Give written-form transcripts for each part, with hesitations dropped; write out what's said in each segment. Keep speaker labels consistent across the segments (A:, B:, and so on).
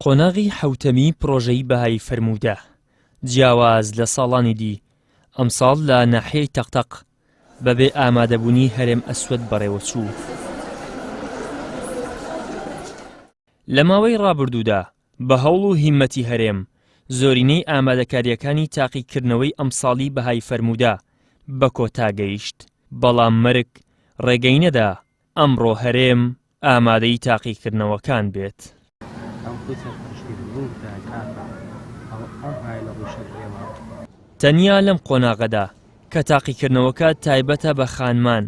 A: قۆناغی حەوتەمی پرۆژەی بەهای فەرموودە جیاواز لە ساڵانی دی ئەمساڵ لە ناحیەی تەقتەق بەبێ ئامادەبوونی هەرێم ئەسوەد بەڕێوەچوو. لە ماوەی ڕابردوودا بە هەوڵ و هیممەتی هەرێم زۆرینەی ئامادەکاریەکانی تاقیکردنەوەی ئەمساڵی بەهای فەرموودە بە کۆتا گەیشت، بەڵام مەرگ ڕێگەی نەدا ئەمڕۆ هەرێم ئامادەی تاقیکردنەوەکان بێت. تەنیا لەم قۆناغەدا کە تاقیکردنەوەکە تایبەتە بە خانمان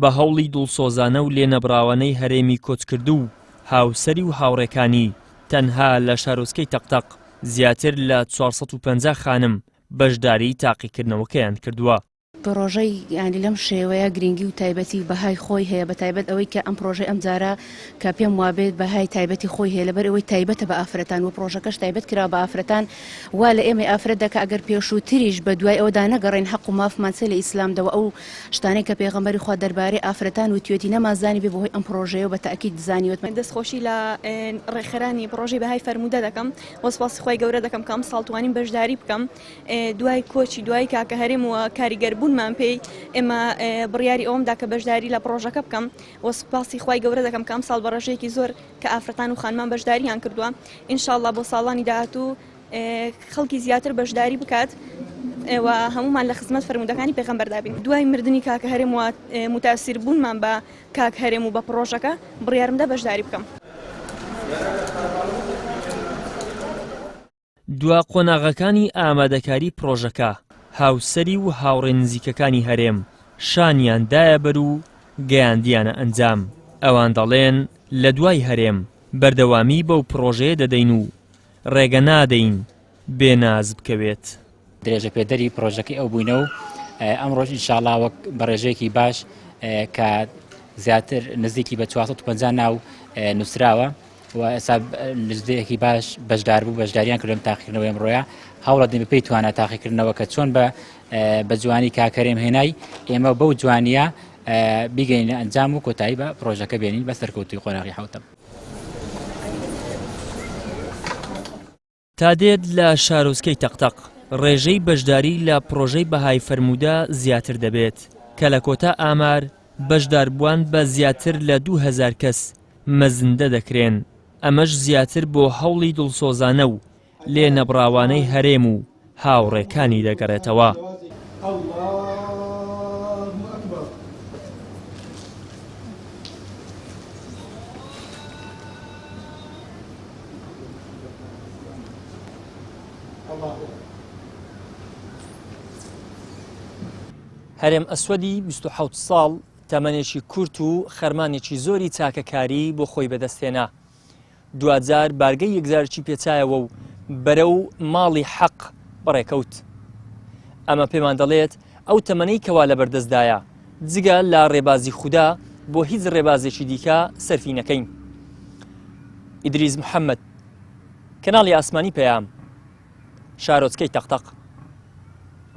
A: بە هەوڵی دڵسۆزانە و لێنەبراوانەی هەرێمی کۆچکردو و هاوسەری و هاوڕێکانی تەنها لە شارۆچکەی تەقتەق زیاتر لە 450 خانم بەشداری تاقیکردنەوەکەیان کردووە.
B: پرۆژەی ینی لەم شێوەیە گرنگی و تایبەتی بەهای خۆی هەیە، بە تایبەت ئەوەی کە ئەم پرۆژەی ئەم جارە کە پێم وابێت بەهای تایبەتی خۆی هەیە لەبەر ئەوەی تایبەتە بە ئافرەتان و پرۆژەکەش تایبەت کرا بە ئافرەتان وا لە ئێمە ئافرەت دەکە ئەگەر پێشووتریش بە دوای ئەودا نەگەڕێن حەق و مافمان سێ لە ئیسلامدەوە ئەو شتانەی کە پێغەمبەری خوا دەربارەی ئافرەتان و توێتی نەمازانی بێ بەهۆی ئەم پرۆژەیە و بە تەئکید دزانیوت.
C: دەستخۆشی لە ڕێکخەرانی پرۆژەی بەهای فەرموودە دەکەم، وەسپاسی خۆی گەورە دەکەم کە ئەم ساڵ توانین بەشداری بکەم دوای کۆچی دوای کاکە هەرێم و کاریگەربوونمان پێی ئێمە بڕیاری ئەومدا کە بەشداری لە پرۆژەکە بکەم. وەسپاسی خۆی گەورە دەکەم کە ئەم ساڵ بە ڕێژەیەکی زۆر کە ئافرەتان و خانمان بەشداریان کردووە. ئینشاءڵڵا بۆ ساڵانی داهاتوو خەڵکی زیاتر بەشداری بکات و هەمومان لە خزمەت فەرموودەکانی پێغەمبەردا بین. دوای مردنی کاکە هەرێم و متاسیر بوونمان بە کاک هەرێم و بە پرۆژەکە بڕیارمدا بەشداری بکەم.
A: دوا قۆناغەکانی ئامادەکاری پرۆژەکە هاوسەری و هاوڕێ نزیکەکانی هەرێم شانیان دایە بەر و گەیاندیانە ئەنجام. ئەوان دەڵێن لە دوای هەرێم بەردەوامی بەو پرۆژەیە دەدەین و ڕێگە نادەین بێناز بکەوێت.
D: درێژە پێدەری پرۆژەکەی ئەو بووینە و ئەمڕۆژ ئینشاءڵڵا وەک بە ڕێژەیەکی باش کە زیاتر نزیکی بە 450 ناو نووسراوە و ئێستا نزدەیەکی باش بەشدار بوو، بەشداریان کردم تاقیکردنەوەی ئەمڕۆیە. هەوڵە دەمە پێی توانە تاقیکردنەوە کە چۆن بە جوانی کاکەرێم هێنای ئێمە بەو جوانیە بیگەینە ئەنجام و کۆتایی بە پرۆژەکە بێنین بە سەرکەوتوی قۆناغی حەوتەم.
A: تا دێت لە شارۆچکەی تەقتەق ڕێژەی بەشداری لە پرۆژەی بەهای فەرموودە زیاتر دەبێت کە لە کۆتا ئامار بەشداربووان بە زیاتر لە 2000 کەس مەزندە دەکرێن. ئەمەش زیاتر بۆ هەوڵی دڵسۆزانە و لێنەبراوانەی هەرێم و هاوڕێکانی دەگەڕێتەوە. هەرێم ئەسوەدی 27 ساڵ تەمەنێکی کورت و خەرمانێکی زۆری چاکەکاری بۆ خۆی بەدەستێنا. دوجار بارگەی یەکزارکی پێچایەوە و بەرەو ماڵی حەق بەڕێکەوت. ئەمە پێمان دەڵێت ئەو تەمەنەی کەوا لە بەردەستدایە جگە لە ڕێبازی خودا بۆ هیچ ڕێبازێکی دیکە سەرفی نەکەین. ئیدریس محەممەد، کەناڵی ئاسمانی پەیام، شارۆچکەی تەقتەق.